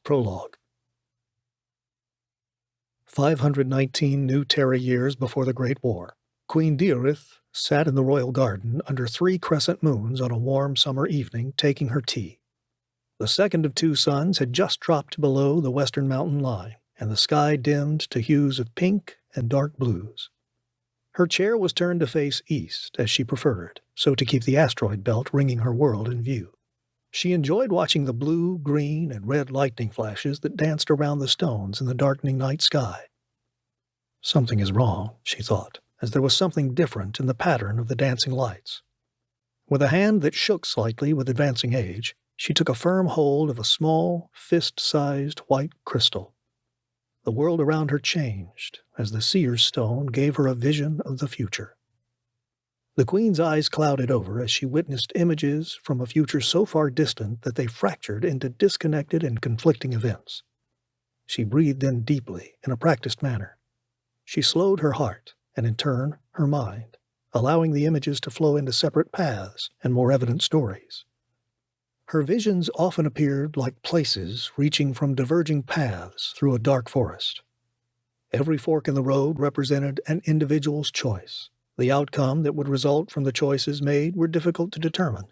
Prologue. 519 new Terra years before the Great War, Queen Diarith sat in the royal garden under 3 crescent moons on a warm summer evening taking her tea. The second of 2 suns had just dropped below the western mountain line, and the sky dimmed to hues of pink and dark blues. Her chair was turned to face east, as she preferred, so to keep the asteroid belt ringing her world in view. She enjoyed watching the blue, green, and red lightning flashes that danced around the stones in the darkening night sky. Something is wrong, she thought, as there was something different in the pattern of the dancing lights. With a hand that shook slightly with advancing age, she took a firm hold of a small, fist-sized white crystal. The world around her changed as the seer's stone gave her a vision of the future. The Queen's eyes clouded over as she witnessed images from a future so far distant that they fractured into disconnected and conflicting events. She breathed in deeply in a practiced manner. She slowed her heart, and in turn, her mind, allowing the images to flow into separate paths and more evident stories. Her visions often appeared like places reaching from diverging paths through a dark forest. Every fork in the road represented an individual's choice. The outcome that would result from the choices made were difficult to determine.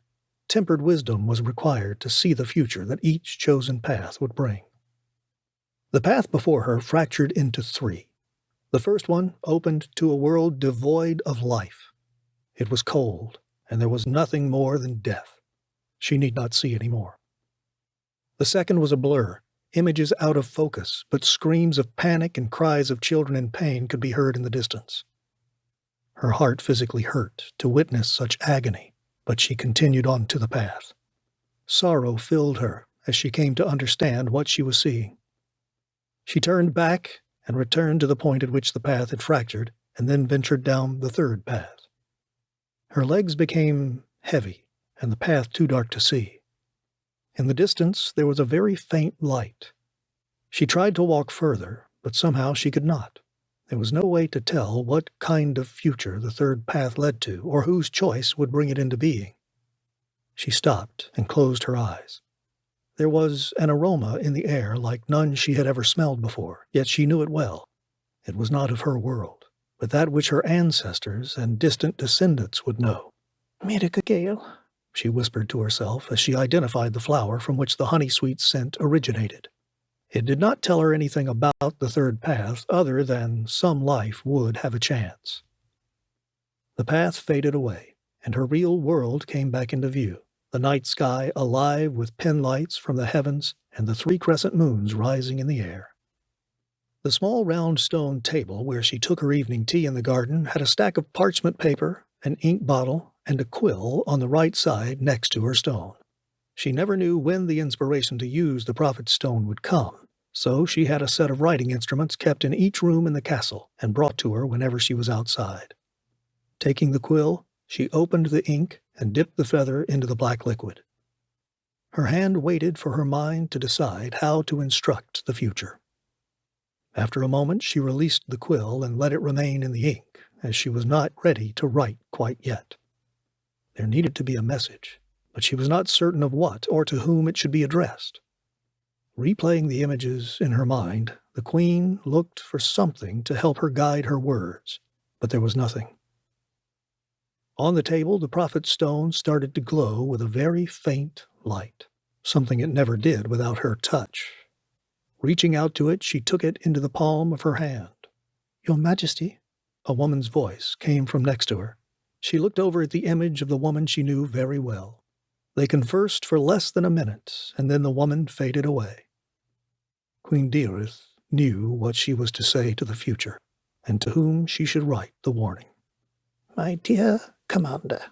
Tempered wisdom was required to see the future that each chosen path would bring. The path before her fractured into 3. The first one opened to a world devoid of life. It was cold, and there was nothing more than death. She need not see any more. The second was a blur, images out of focus, but screams of panic and cries of children in pain could be heard in the distance. Her heart physically hurt to witness such agony, but she continued on to the path. Sorrow filled her as she came to understand what she was seeing. She turned back and returned to the point at which the path had fractured, and then ventured down the 3rd path. Her legs became heavy, and the path too dark to see. In the distance there was a very faint light. She tried to walk further, but somehow she could not. There was no way to tell what kind of future the 3rd path led to, or whose choice would bring it into being. She stopped and closed her eyes. There was an aroma in the air like none she had ever smelled before, yet she knew it well. It was not of her world, but that which her ancestors and distant descendants would know. "Miracagale," she whispered to herself as she identified the flower from which the honey-sweet scent originated. It did not tell her anything about the 3rd path other than some life would have a chance. The path faded away, and her real world came back into view, the night sky alive with pinlights from the heavens and the 3 crescent moons rising in the air. The small round stone table where she took her evening tea in the garden had a stack of parchment paper, an ink bottle, and a quill on the right side next to her stone. She never knew when the inspiration to use the prophet's stone would come, so she had a set of writing instruments kept in each room in the castle and brought to her whenever she was outside. Taking the quill, she opened the ink and dipped the feather into the black liquid. Her hand waited for her mind to decide how to instruct the future. After a moment, she released the quill and let it remain in the ink, as she was not ready to write quite yet. There needed to be a message, but she was not certain of what or to whom it should be addressed. Replaying the images in her mind, the Queen looked for something to help her guide her words, but there was nothing. On the table, the prophet's stone started to glow with a very faint light, something it never did without her touch. Reaching out to it, she took it into the palm of her hand. "Your Majesty," a woman's voice came from next to her. She looked over at the image of the woman she knew very well. They conversed for less than a minute, and then the woman faded away. Queen Diarith knew what she was to say to the future, and to whom she should write the warning. "My dear Commander,"